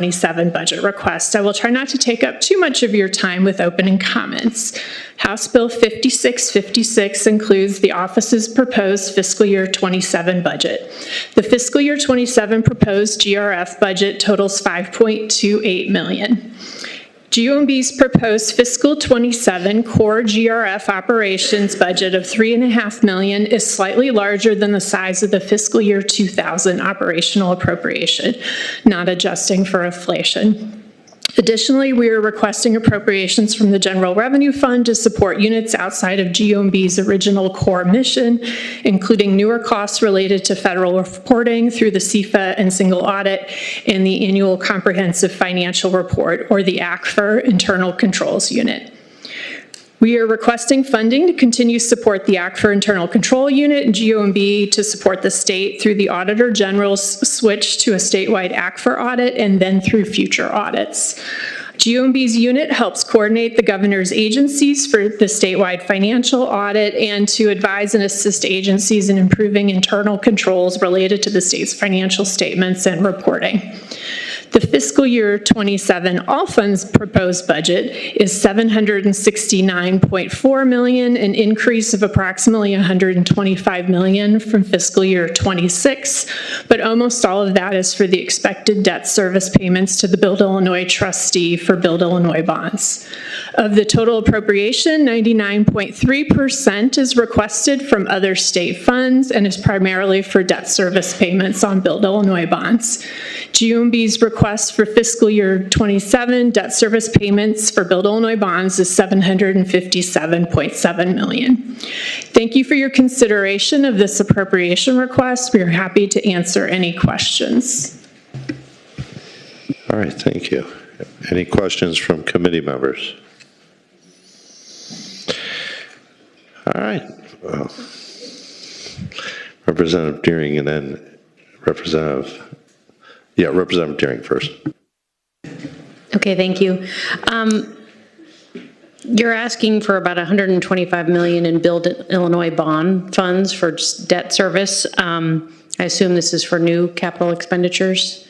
27 budget request. I will try not to take up too much of your time with opening comments. House Bill 5656 includes the office's proposed fiscal year 27 budget. The fiscal year 27 proposed GRF budget totals $5.28 million. GOMB's proposed fiscal 27 core GRF operations budget of $3.5 million is slightly larger than the size of the fiscal year 2000 operational appropriation, not adjusting for inflation. Additionally, we are requesting appropriations from the General Revenue Fund to support units outside of GOMB's original core mission, including newer costs related to federal reporting through the CFA and single audit and the Annual Comprehensive Financial Report, or the ACFR Internal Controls Unit. We are requesting funding to continue to support the ACFR Internal Control Unit and GOMB to support the state through the Auditor General's switch to a statewide ACFR audit and then through future audits. GOMB's unit helps coordinate the governor's agencies for the statewide financial audit and to advise and assist agencies in improving internal controls related to the state's financial statements and reporting. The fiscal year 27 all funds proposed budget is $769.4 million, an increase of approximately $125 million from fiscal year 26, but almost all of that is for the expected debt service payments to the Build Illinois trustee for Build Illinois bonds. Of the total appropriation, 99.3% is requested from other state funds and is primarily for debt service payments on Build Illinois bonds. GOMB's request for fiscal year 27 debt service payments for Build Illinois bonds is $757.7 million. Thank you for your consideration of this appropriation request. We are happy to answer any questions. All right, thank you. Any questions from committee members? All right. Representative Deering and then Representative Deering first. Okay, thank you. You're asking for about $125 million in Build Illinois bond funds for debt service. I assume this is for new capital expenditures?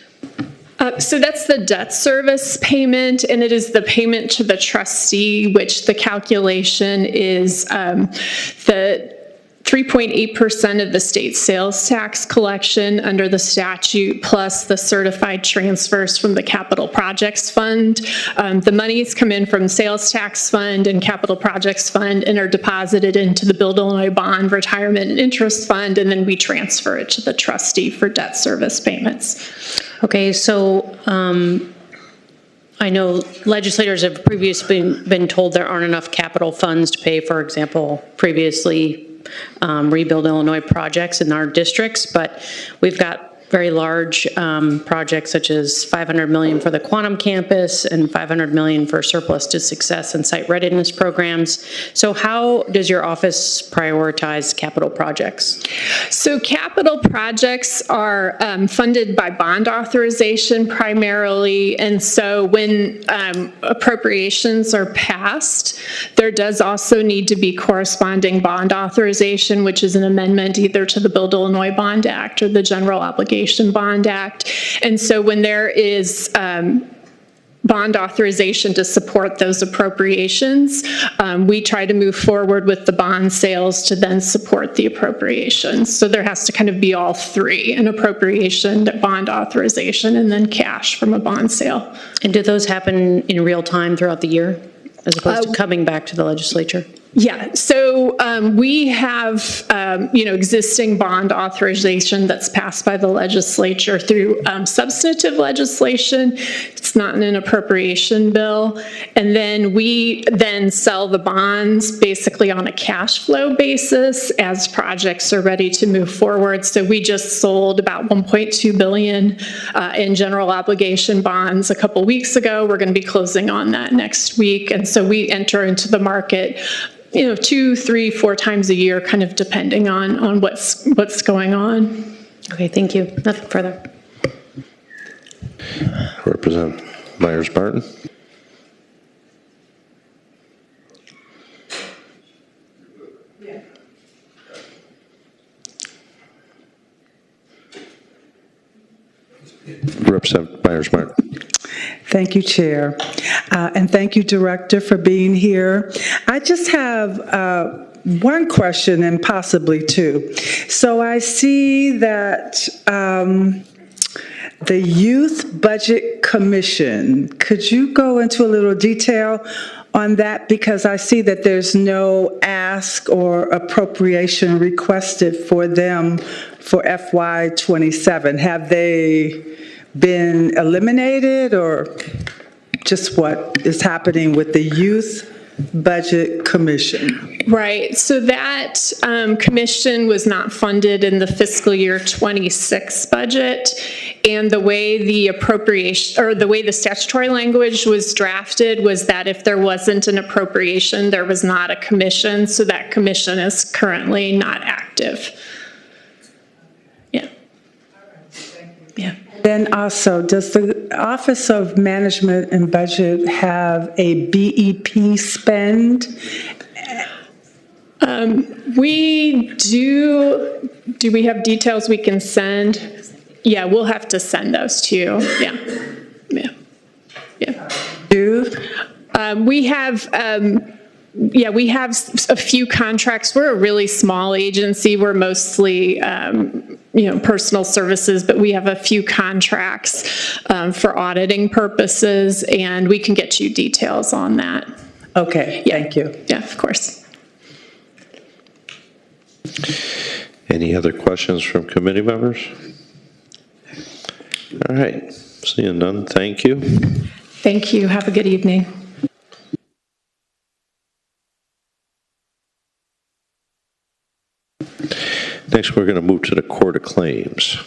So that's the debt service payment, and it is the payment to the trustee, which the calculation is the 3.8% of the state sales tax collection under the statute, plus the certified transfers from the Capital Projects Fund. The monies come in from Sales Tax Fund and Capital Projects Fund and are deposited into the Build Illinois Bond Retirement and Interest Fund, and then we transfer it to the trustee for debt service payments. Okay, so I know legislators have previously been told there aren't enough capital funds to pay, for example, previously Rebuild Illinois projects in our districts, but we've got very large projects such as $500 million for the Quantum Campus and $500 million for Surplus to Success and site readiness programs. So how does your office prioritize capital projects? So capital projects are funded by bond authorization primarily, and so when appropriations are passed, there does also need to be corresponding bond authorization, which is an amendment either to the Build Illinois Bond Act or the General Obligation Bond Act. And so when there is bond authorization to support those appropriations, we try to move forward with the bond sales to then support the appropriations. So there has to kind of be all three: an appropriation, bond authorization, and then cash from a bond sale. And do those happen in real time throughout the year, as opposed to coming back to the legislature? Yeah, so we have, existing bond authorization that's passed by the legislature through substantive legislation. It's not in an appropriation bill. And then we then sell the bonds basically on a cash flow basis as projects are ready to move forward. So we just sold about $1.2 billion in general obligation bonds a couple weeks ago. We're going to be closing on that next week. And so we enter into the market 2, 3, 4 times a year, kind of depending on what's going on. Okay, thank you. Nothing further. Representative Myers-Barton. Representative Myers-Barton. Thank you, Chair. And thank you, Director, for being here. I just have one question and possibly two. So I see that the Youth Budget Commission, could you go into a little detail on that? Because I see that there's no ask or appropriation requested for them for FY27. Have they been eliminated, or just what is happening with the Youth Budget Commission? Right, so that commission was not funded in the fiscal year 26 budget, and the way the appropriation, or the way the statutory language was drafted was that if there wasn't an appropriation, there was not a commission, so that commission is currently not active. Yeah. Yeah. Then also, does the Office of Management and Budget have a BEP spend? We do we have details we can send? Yeah, we'll have to send those to you, yeah. Do? We have, we have a few contracts. We're a really small agency. We're mostly, personal services, but we have a few contracts for auditing purposes, and we can get you details on that. Okay, thank you. Yeah, of course. Any other questions from committee members? All right, seeing none, thank you. Thank you. Have a good evening. Next, we're going to move to the Court of Claims.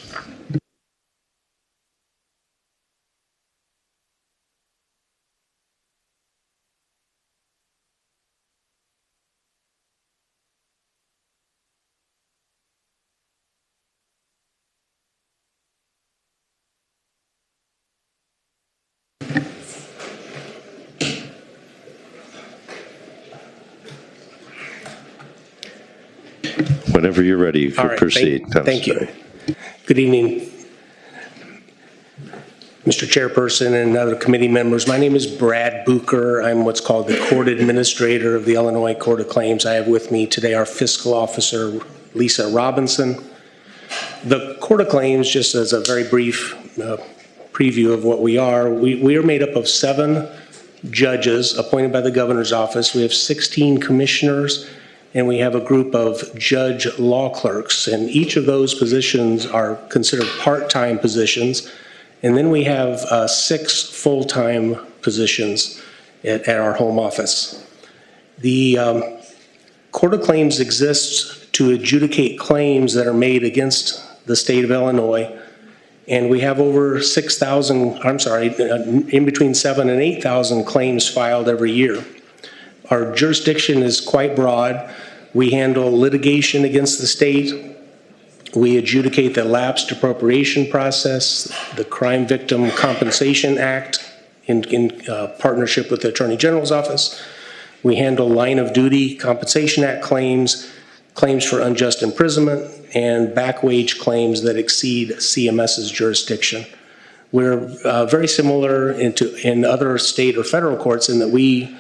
Whenever you're ready, you can proceed. Thank you. Good evening, Mr. Chairperson and other committee members. My name is Brad Bucher. I'm what's called the Court Administrator of the Illinois Court of Claims. I have with me today our Fiscal Officer, Lisa Robinson. The Court of Claims, just as a very brief preview of what we are made up of 7 judges appointed by the Governor's Office. We have 16 commissioners, and we have a group of judge law clerks, and each of those positions are considered part-time positions. And then we have 6 full-time positions at our home office. The Court of Claims exists to adjudicate claims that are made against the state of Illinois, and we have over 6,000, in between 7,000 and 8,000 claims filed every year. Our jurisdiction is quite broad. We handle litigation against the state. We adjudicate the lapsed appropriation process, the Crime Victim Compensation Act in partnership with the Attorney General's Office. We handle line of duty Compensation Act claims, claims for unjust imprisonment, and back wage claims that exceed CMS's jurisdiction. We're very similar in other state or federal courts in that we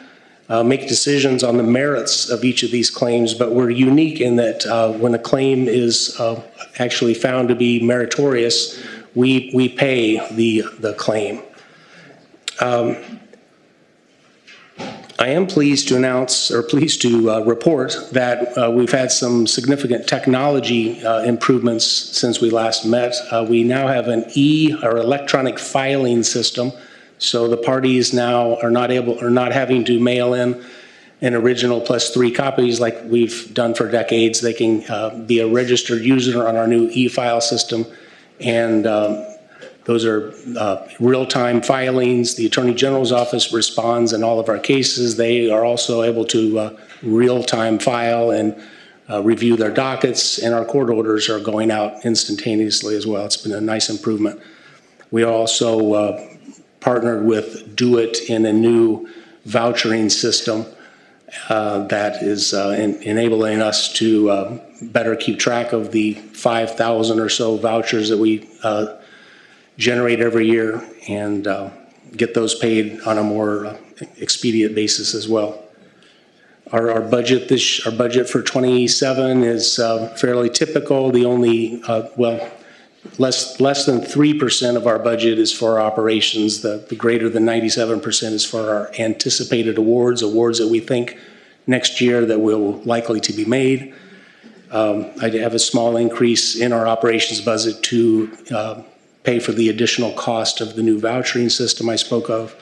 make decisions on the merits of each of these claims, but we're unique in that when a claim is actually found to be meritorious, we pay the claim. I am pleased to announce, or pleased to report, that we've had some significant technology improvements since we last met. We now have an electronic filing system. So the parties now are not having to mail in an original plus 3 copies like we've done for decades. They can be a registered user on our new e-file system, and those are real-time filings. The Attorney General's Office responds in all of our cases. They are also able to real-time file and review their dockets, and our court orders are going out instantaneously as well. It's been a nice improvement. We also partnered with DoIT in a new vouchering system that is enabling us to better keep track of the 5,000 or so vouchers that we generate every year. And get those paid on a more expedient basis as well. Our budget for '27 is fairly typical. The only, less than 3% of our budget is for our operations. The greater than 97% is for our anticipated awards that we think next year that will likely to be made. I have a small increase in our operations budget to pay for the additional cost of the new vouchering system I spoke of.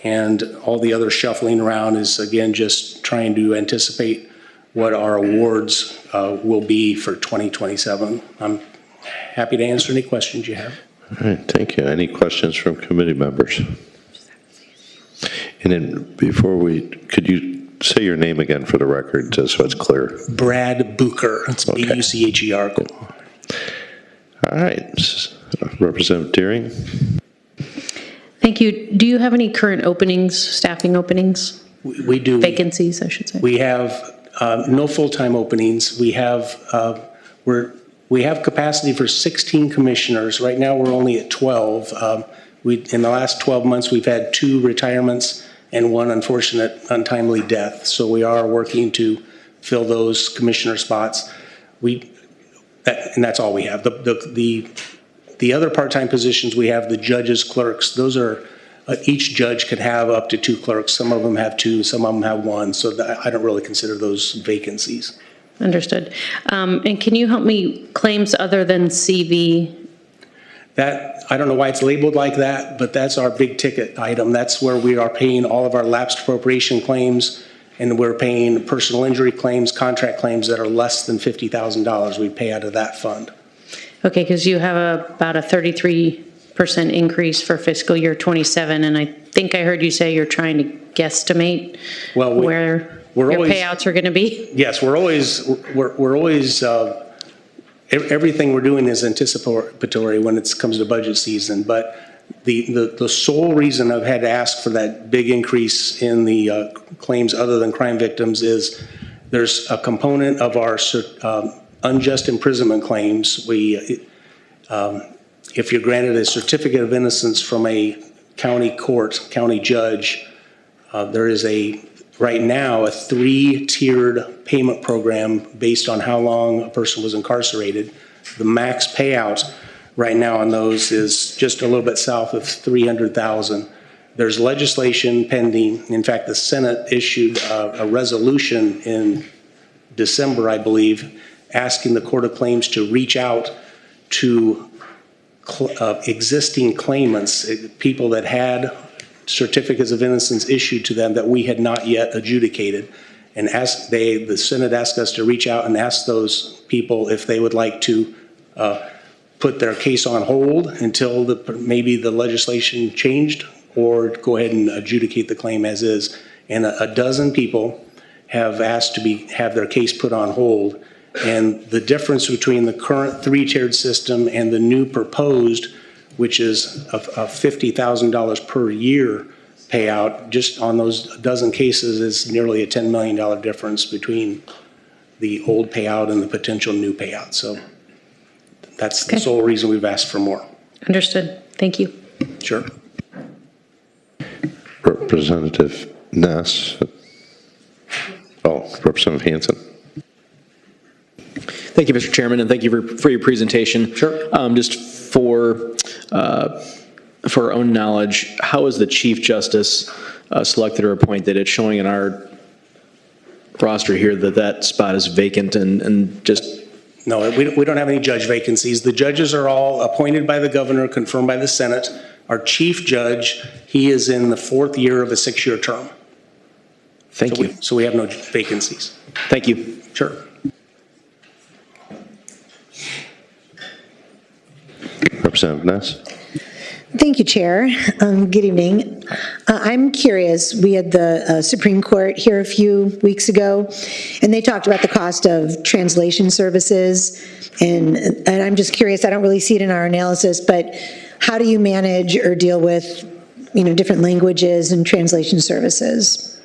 And all the other shuffling around is, again, just trying to anticipate what our awards will be for 2027. I'm happy to answer any questions you have. All right, thank you. Any questions from committee members? And then could you say your name again for the record, just so it's clear? Brad Bucher. It's Okay. Bucher. All right, Representative Deering? Thank you. Do you have any current openings, staffing openings? We do. Vacancies, I should say. We have no full-time openings. We have capacity for 16 commissioners. Right now, we're only at 12. In the last 12 months, we've had 2 retirements and 1 unfortunate untimely death. So we are working to fill those commissioner spots. And that's all we have. The other part-time positions, we have the judges, clerks. Those are, each judge could have up to 2 clerks. Some of them have 2, some of them have 1. So I don't really consider those vacancies. Understood. And can you help me, claims other than CV? I don't know why it's labeled like that, but that's our big ticket item. That's where we are paying all of our lapsed appropriation claims, and we're paying personal injury claims, contract claims that are less than $50,000. We pay out of that fund. Okay, because you have about a 33% increase for fiscal year '27, and I think I heard you say you're trying to guesstimate where your payouts are going to be? Yes, we're always, everything we're doing is anticipatory when it comes to budget season, but the sole reason I've had to ask for that big increase in the claims other than crime victims is there's a component of our unjust imprisonment claims. If you're granted a certificate of innocence from a county court, county judge, there is right now a 3-tiered payment program based on how long a person was incarcerated. The max payout right now on those is just a little bit south of $300,000. There's legislation pending. In fact, the Senate issued a resolution in December, I believe, asking the Court of Claims to reach out to existing claimants, people that had certificates of innocence issued to them that we had not yet adjudicated. And the Senate asked us to reach out and ask those people if they would like to put their case on hold until maybe the legislation changed, or go ahead and adjudicate the claim as is. And a dozen people have asked to have their case put on hold. And the difference between the current 3-tiered system and the new proposed, which is a $50,000 per year payout, just on those dozen cases, is nearly a $10 million difference between the old payout and the potential new payout. So that's the sole reason we've asked for more. Understood. Thank you. Sure. Representative Ness. Representative Hansen. Thank you, Mr. Chairman, and thank you for your presentation. Sure. Just for our own knowledge, how is the Chief Justice selected or appointed? It's showing in our roster here that spot is vacant and just... No, we don't have any judge vacancies. The judges are all appointed by the governor, confirmed by the Senate. Our chief judge, he is in the 4th year of a 6-year term. Thank you. So we have no vacancies. Thank you. Sure. Representative Ness. Thank you, Chair. Good evening. I'm curious, we had the Supreme Court here a few weeks ago, and they talked about the cost of translation services, and I'm just curious, I don't really see it in our analysis, but how do you manage or deal with, different languages and translation services?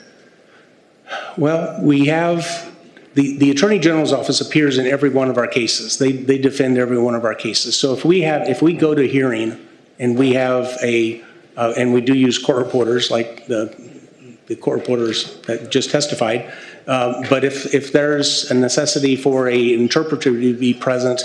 Well, we have, the Attorney General's office appears in every one of our cases. They defend every one of our cases. So if we go to hearing and we have a And we do use court reporters like the court reporters that just testified. But if there's a necessity for an interpreter to be present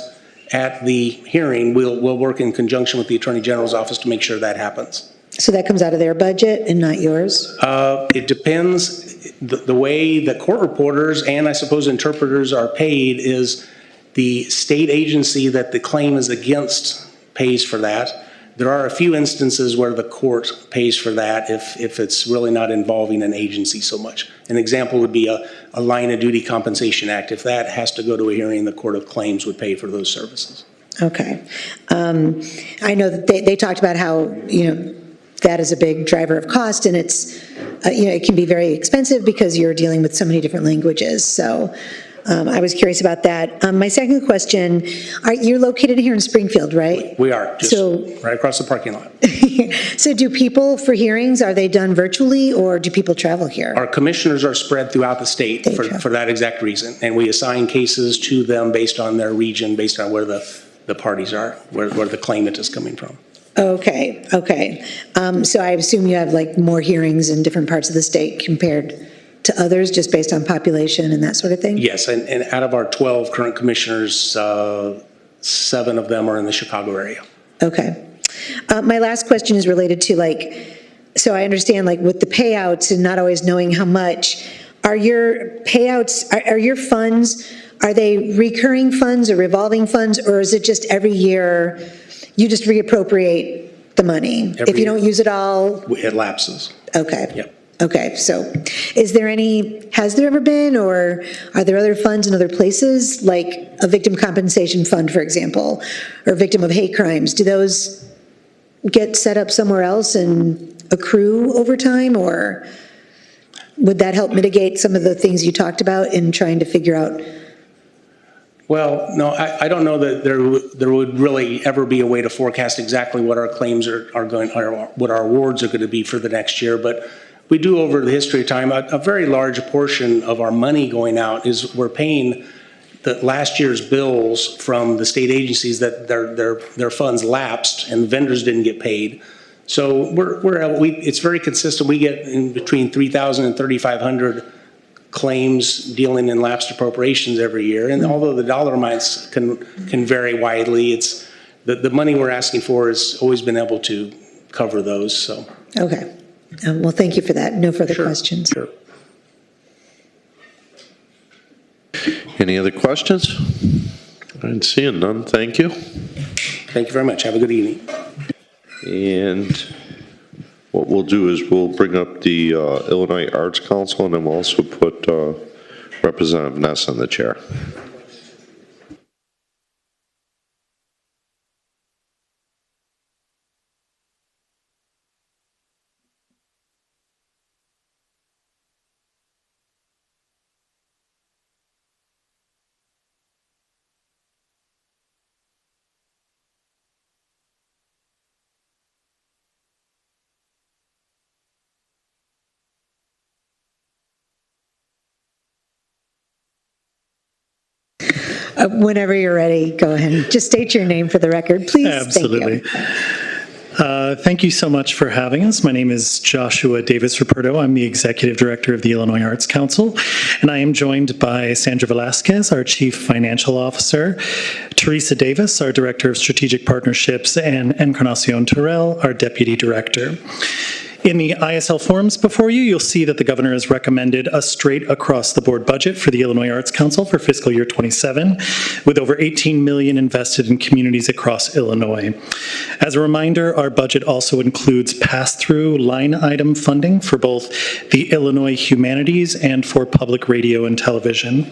at the hearing, we'll work in conjunction with the Attorney General's office to make sure that happens. So that comes out of their budget and not yours? It depends. The way that court reporters and I suppose interpreters are paid is the state agency that the claim is against pays for that. There are a few instances where the court pays for that if it's really not involving an agency so much. An example would be a line of duty compensation act. If that has to go to a hearing, the Court of Claims would pay for those services. Okay. I know that they talked about how, that is a big driver of cost, and it's, it can be very expensive because you're dealing with so many different languages. So I was curious about that. My second question, you're located here in Springfield, right? We are, just So- right across the parking lot. So do people, for hearings, are they done virtually, or do people travel here? Our commissioners are spread throughout the state for that exact reason, and we assign cases to them based on their region, based on where the parties are, where the claimant is coming from. Okay. So I assume you have more hearings in different parts of the state compared to others, just based on population and that sort of thing? Yes, and out of our 12 current commissioners, 7 of them are in the Chicago area. Okay. My last question is related to so I understand with the payouts and not always knowing how much, are your payouts, are your funds, are they recurring funds or revolving funds, or is it just every year you just reappropriate the money? Every If you don't use it all? It lapses. Okay. Yep. Okay, so has there ever been, or are there other funds in other places, like a victim compensation fund, for example, or victim of hate crimes? Do those get set up somewhere else and accrue over time, or would that help mitigate some of the things you talked about in trying to figure out? Well, no, I don't know that there would really ever be a way to forecast exactly what our claims are going, or what our awards are going to be for the next year, but we do, over the history of time, a very large portion of our money going out is we're paying the last year's bills from the state agencies that their funds lapsed and the vendors didn't get paid. So it's very consistent. We get in between 3,000 and 3,500 claims dealing in lapsed appropriations every year. And although the dollar amounts can vary widely, it's the money we're asking for has always been able to cover those. So. Okay. Well, thank you for that. No further questions. Sure. Any other questions? I'm seeing none. Thank you. Thank you very much. Have a good evening. And what we'll do is we'll bring up the Illinois Arts Council, and then we'll also put Representative Ness in the chair. Whenever you're ready, go ahead. Just state your name for the record, please. Absolutely. Thank you. Thank you so much for having us. My name is Joshua Davis-Ruperto. I'm the Executive Director of the Illinois Arts Council, and I am joined by Sandra Velasquez, our Chief Financial Officer, Teresa Davis, our Director of Strategic Partnerships, and Encarnacion Terrell, our Deputy Director. In the ISL forms before you, you'll see that the governor has recommended a straight across the board budget for the Illinois Arts Council for fiscal year 27, with over $18 million invested in communities across Illinois. As a reminder, our budget also includes pass-through line item funding for both the Illinois Humanities and for public radio and television.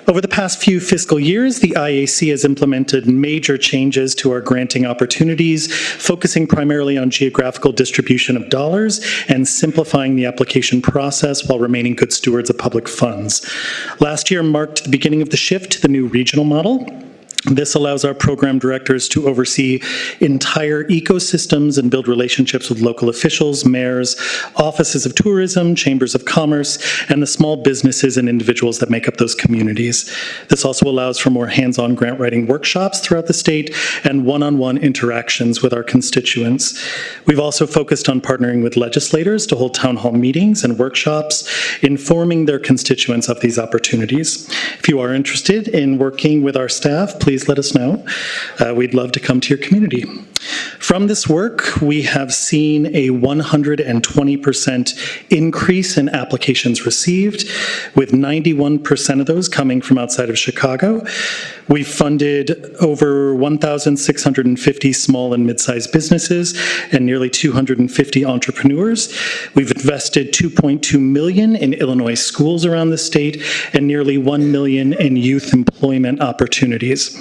Over the past few fiscal years, the IAC has implemented major changes to our granting opportunities, focusing primarily on geographical distribution of dollars and simplifying the application process while remaining good stewards of public funds. Last year marked the beginning of the shift to the new regional model. This allows our program directors to oversee entire ecosystems and build relationships with local officials, mayors, offices of tourism, chambers of commerce, and the small businesses and individuals that make up those communities. This also allows for more hands-on grant writing workshops throughout the state and one-on-one interactions with our constituents. We've also focused on partnering with legislators to hold town hall meetings and workshops, informing their constituents of these opportunities. If you are interested in working with our staff, please let us know. We'd love to come to your community. From this work, we have seen a 120% increase in applications received, with 91% of those coming from outside of Chicago. We've funded over 1,650 small and mid-sized businesses and nearly 250 entrepreneurs. We've invested $2.2 million in Illinois schools around the state and nearly $1 million in youth employment opportunities.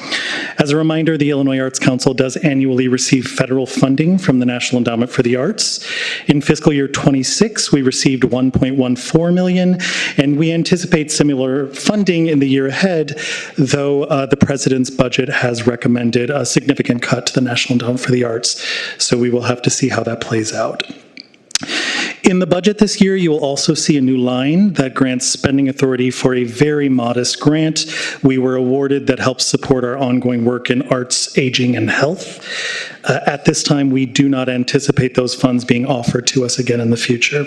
As a reminder, the Illinois Arts Council does annually receive federal funding from the National Endowment for the Arts. In fiscal year 26, we received $1.14 million, and we anticipate similar funding in the year ahead, though the President's budget has recommended a significant cut to the National Endowment for the Arts, so we will have to see how that plays out. In the budget this year, you will also see a new line that grants spending authority for a very modest grant we were awarded that helps support our ongoing work in arts, aging, and health. At this time, we do not anticipate those funds being offered to us again in the future.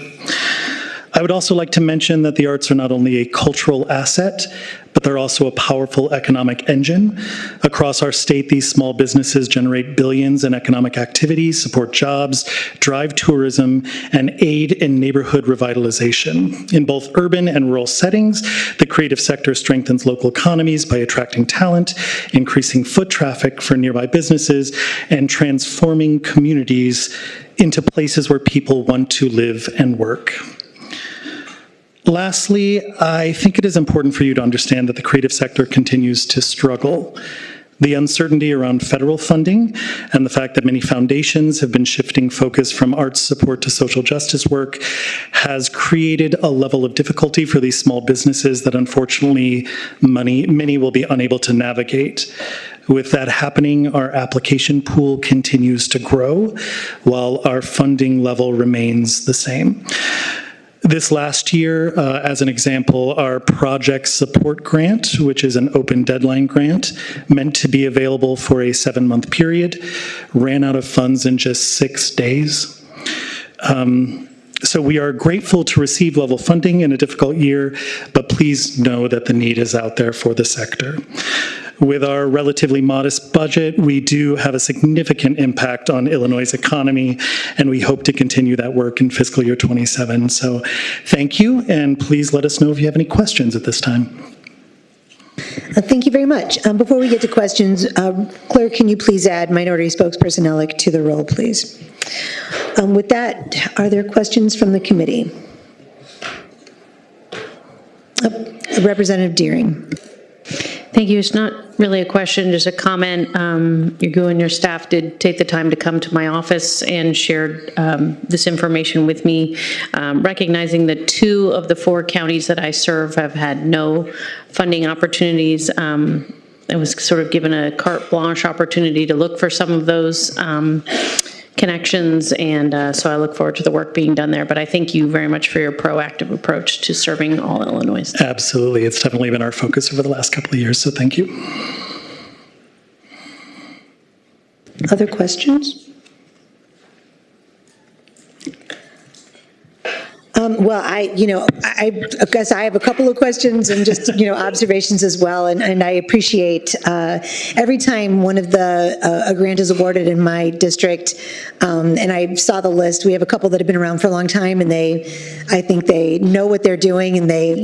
I would also like to mention that the arts are not only a cultural asset, but they're also a powerful economic engine. Across our state, these small businesses generate billions in economic activity, support jobs, drive tourism, and aid in neighborhood revitalization. In both urban and rural settings, the creative sector strengthens local economies by attracting talent, increasing foot traffic for nearby businesses, and transforming communities into places where people want to live and work. Lastly, I think it is important for you to understand that the creative sector continues to struggle. The uncertainty around federal funding and the fact that many foundations have been shifting focus from arts support to social justice work has created a level of difficulty for these small businesses that unfortunately many will be unable to navigate. With that happening, our application pool continues to grow while our funding level remains the same. This last year, as an example, our project support grant, which is an open deadline grant, meant to be available for a 7-month period, ran out of funds in just 6 days. So we are grateful to receive level funding in a difficult year, but please know that the need is out there for the sector. With our relatively modest budget, we do have a significant impact on Illinois' economy, and we hope to continue that work in fiscal year 27. So thank you, and please let us know if you have any questions at this time. Thank you very much. Before we get to questions, Clerk, can you please add Minority Spokesperson Ellick to the roll, please? With that, are there questions from the committee? Representative Deering. Thank you. It's not really a question, just a comment. You and your staff did take the time to come to my office and shared this information with me, recognizing that 2 of the 4 counties that I serve have had no funding opportunities. I was sort of given a carte blanche opportunity to look for some of those connections, and so I look forward to the work being done there. But I thank you very much for your proactive approach to serving all Illinois. Absolutely. It's definitely been our focus over the last couple of years, so thank you. Other questions? Well, I guess I have a couple of questions and just, observations as well. And I appreciate every time one of a grant is awarded in my district, and I saw the list, we have a couple that have been around for a long time, and I think they know what they're doing, and they,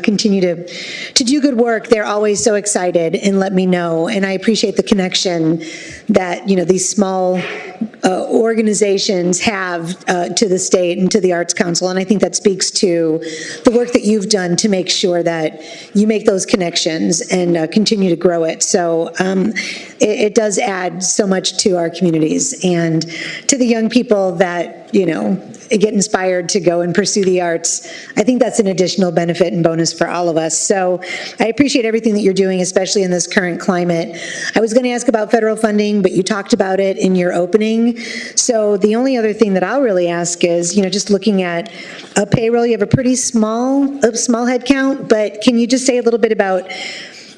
continue to do good work. They're always so excited and let me know. And I appreciate the connection that, these small organizations have to the state and to the Arts Council. And I think that speaks to the work that you've done to make sure that you make those connections and continue to grow it. So it does add so much to our communities and to the young people that get inspired to go and pursue the arts. I think that's an additional benefit and bonus for all of us. So I appreciate everything that you're doing, especially in this current climate. I was going to ask about federal funding, but you talked about it in your opening. So the only other thing that I'll really ask is, just looking at a payroll, you have a pretty small head count, but can you just say a little bit about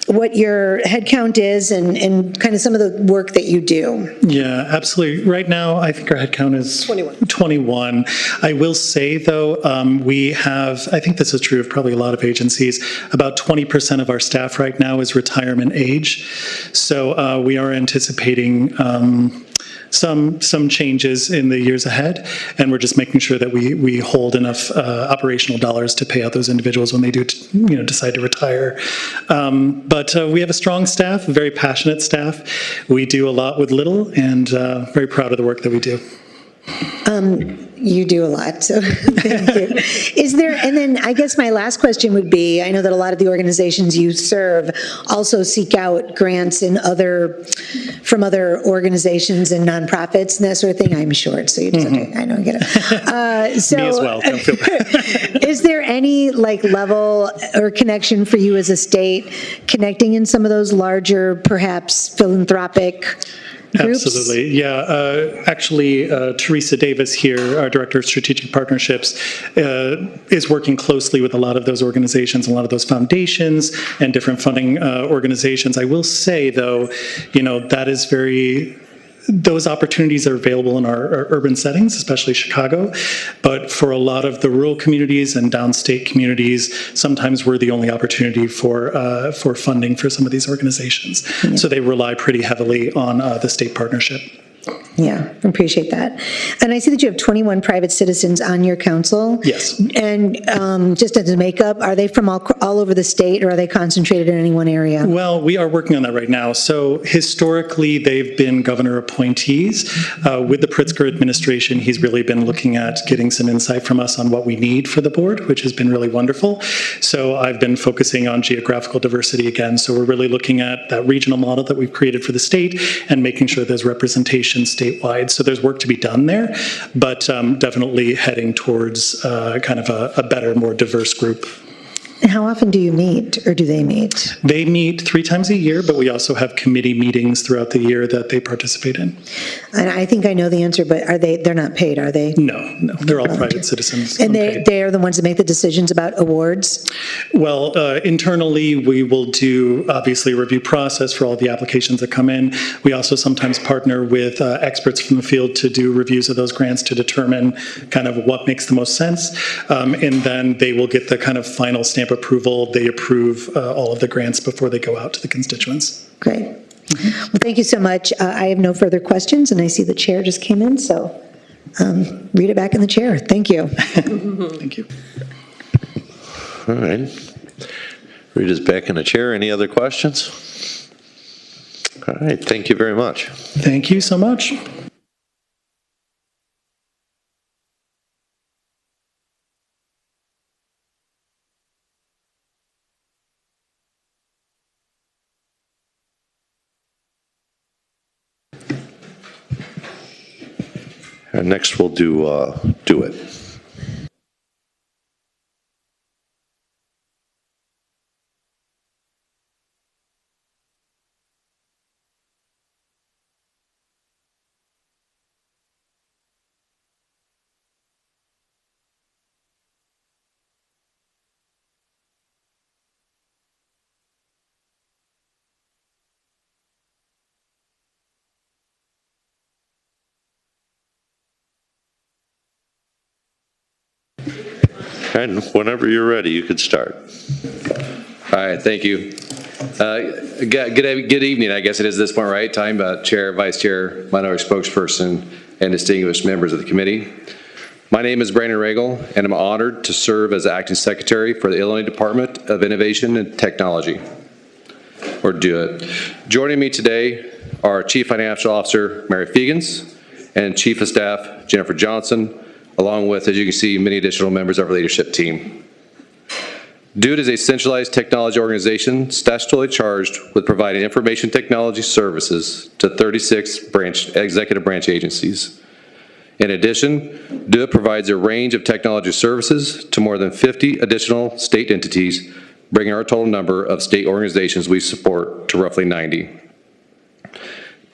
what your head count is and kind of some of the work that you do? Yeah, absolutely. Right now, I think our head count is 21. I will say, though, we have, I think this is true of probably a lot of agencies, about 20% of our staff right now is retirement age. So we are anticipating some changes in the years ahead, and we're just making sure that we hold enough operational dollars to pay out those individuals when they do decide to retire. But we have a strong staff, a very passionate staff. We do a lot with little, and very proud of the work that we do. You do a lot, so thank you. And then I guess my last question would be, I know that a lot of the organizations you serve also seek out grants from other organizations and nonprofits and that sort of thing. I'm short, so you just okay, I know, I get it. So, me as well, don't feel bad. Is there any level or connection for you as a state connecting in some of those larger, perhaps philanthropic groups? Absolutely, yeah. Actually, Teresa Davis here, our Director of Strategic Partnerships, is working closely with a lot of those organizations, a lot of those foundations and different funding organizations. I will say, though, that is those opportunities are available in our urban settings, especially Chicago, but for a lot of the rural communities and downstate communities, sometimes we're the only opportunity for funding for some of these organizations. Yeah. So they rely pretty heavily on the state partnership. Yeah, appreciate that. And I see that you have 21 private citizens on your council. Yes. And just as a makeup, are they from all over the state, or are they concentrated in any one area? Well, we are working on that right now. So historically, they've been governor appointees. With the Pritzker administration, he's really been looking at getting some insight from us on what we need for the board, which has been really wonderful. So I've been focusing on geographical diversity again. So we're really looking at that regional model that we've created for the state and making sure there's representation statewide. So there's work to be done there, but definitely heading towards kind of a better, more diverse group. And how often do you meet, or do they meet? They meet 3 times a year, but we also have committee meetings throughout the year that they participate in. And I think I know the answer, but they're not paid, are they? No, they're all private citizens. And they are the ones that make the decisions about awards? Well, internally, we will do, obviously, a review process for all the applications that come in. We also sometimes partner with experts from the field to do reviews of those grants to determine kind of what makes the most sense. And then they will get the kind of final stamp approval. They approve all of the grants before they go out to the constituents. Great. Well, thank you so much. I have no further questions, and I see the chair just came in, so read it back in the chair. Thank you. Thank you. All right. Rita's back in the chair. Any other questions? All right. Thank you very much. Thank you so much. And next we'll do it. And whenever you're ready, you could start. All right, thank you. Good evening, I guess it is at this point, right? Time, Chair, Vice Chair, Minority Spokesperson, and distinguished members of the committee. My name is Brandon Regal, and I'm honored to serve as Acting Secretary for the Illinois Department of Innovation and Technology, or DOIT. Joining me today are Chief Financial Officer Mary Fegans and Chief of Staff Jennifer Johnson, along with, as you can see, many additional members of our leadership team. DOIT is a centralized technology organization statutorily charged with providing information technology services to 36 executive branch agencies. In addition, DO IT provides a range of technology services to more than 50 additional state entities, bringing our total number of state organizations we support to roughly 90.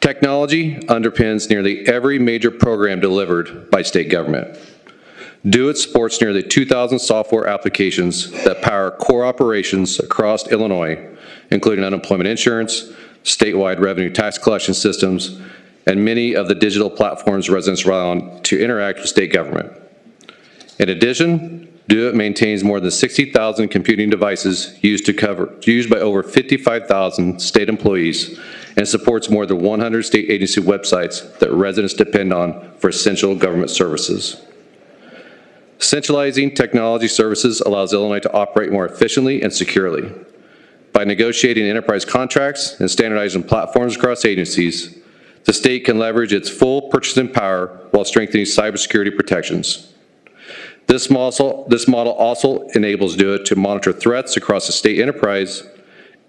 Technology underpins nearly every major program delivered by state government. DO IT supports nearly 2,000 software applications that power core operations across Illinois, including unemployment insurance, statewide revenue tax collection systems, and many of the digital platforms residents rely on to interact with state government. In addition, DO IT maintains more than 60,000 computing devices used by over 55,000 state employees and supports more than 100 state agency websites that residents depend on for essential government services. Centralizing technology services allows Illinois to operate more efficiently and securely. By negotiating enterprise contracts and standardizing platforms across agencies, the state can leverage its full purchasing power while strengthening cybersecurity protections. This model also enables DO IT to monitor threats across the state enterprise,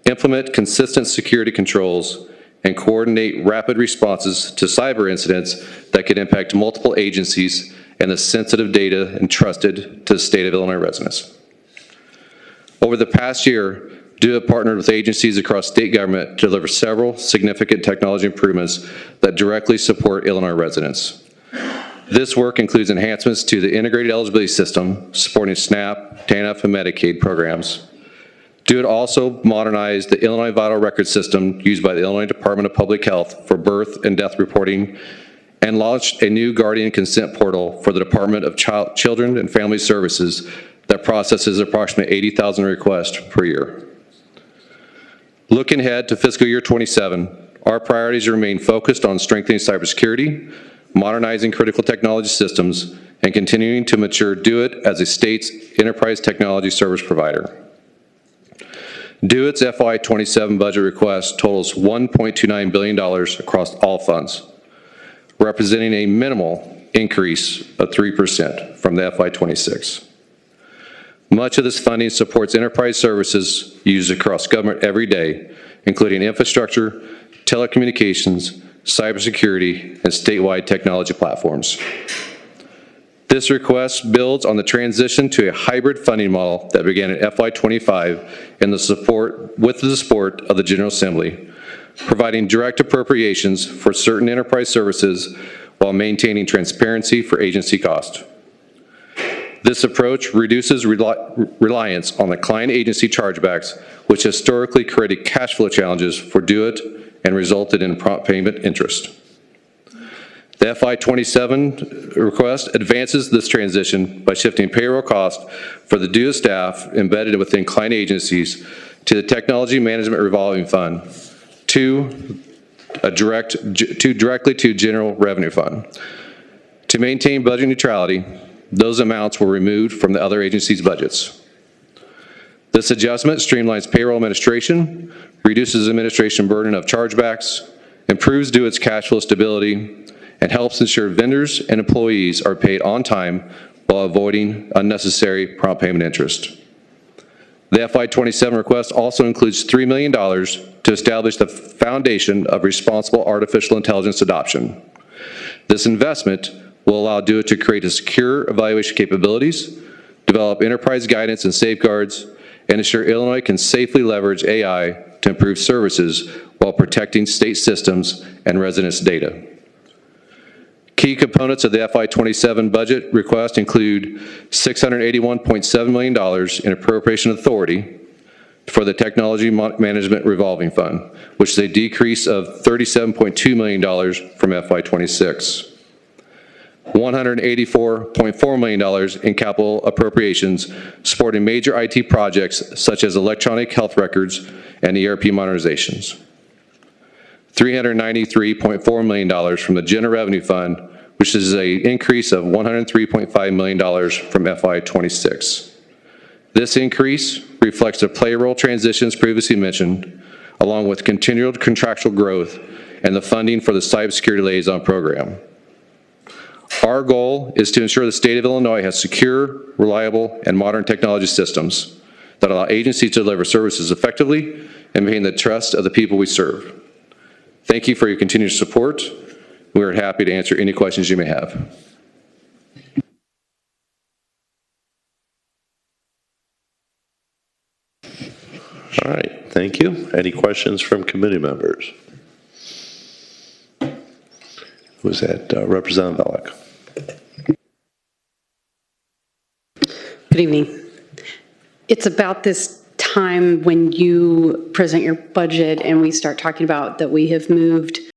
implement consistent security controls, and coordinate rapid responses to cyber incidents that could impact multiple agencies and the sensitive data entrusted to the state of Illinois residents. Over the past year, DO IT partnered with agencies across state government to deliver several significant technology improvements that directly support Illinois residents. This work includes enhancements to the integrated eligibility system, supporting SNAP, TANF, and Medicaid programs. DO IT also modernized the Illinois Vital Records System used by the Illinois Department of Public Health for birth and death reporting, and launched a new guardian consent portal for the Department of Children and Family Services that processes approximately 80,000 requests per year. Looking ahead to fiscal year 27, our priorities remain focused on strengthening cybersecurity, modernizing critical technology systems, and continuing to mature DO IT as a state's enterprise technology service provider. DO IT's FY27 budget request totals $1.29 billion across all funds, representing a minimal increase of 3% from the FY26. Much of this funding supports enterprise services used across government every day, including infrastructure, telecommunications, cybersecurity, and statewide technology platforms. This request builds on the transition to a hybrid funding model that began in FY25 and with the support of the General Assembly, providing direct appropriations for certain enterprise services while maintaining transparency for agency cost. This approach reduces reliance on the client agency chargebacks, which historically created cash flow challenges for DO IT and resulted in prompt payment interest. The FY27 request advances this transition by shifting payroll cost for the DO staff embedded within client agencies to the Technology Management Revolving Fund directly to General Revenue Fund. To maintain budget neutrality, those amounts were removed from the other agencies' budgets. This adjustment streamlines payroll administration, reduces administration burden of chargebacks, improves DO IT's cash flow stability, and helps ensure vendors and employees are paid on time while avoiding unnecessary prompt payment interest. The FY27 request also includes $3 million to establish the foundation of responsible artificial intelligence adoption. This investment will allow DO IT to create a secure evaluation capabilities, develop enterprise guidance and safeguards, and ensure Illinois can safely leverage AI to improve services while protecting state systems and residents' data. Key components of the FY27 budget request include $681.7 million in appropriation authority for the Technology Management Revolving Fund, which is a decrease of $37.2 million from FY26. $184.4 million in capital appropriations supporting major IT projects such as electronic health records and ERP modernizations. $393.4 million from the General Revenue Fund, which is an increase of $103.5 million from FY26. This increase reflects the payroll transitions previously mentioned, along with continued contractual growth and the funding for the Cybersecurity Liaison Program. Our goal is to ensure the state of Illinois has secure, reliable, and modern technology systems that allow agencies to deliver services effectively and maintain the trust of the people we serve. Thank you for your continued support. We are happy to answer any questions you may have. All right, thank you. Any questions from committee members? Was that Representative Velek? Good evening. It's about this time when you present your budget and we start talking about that we have moved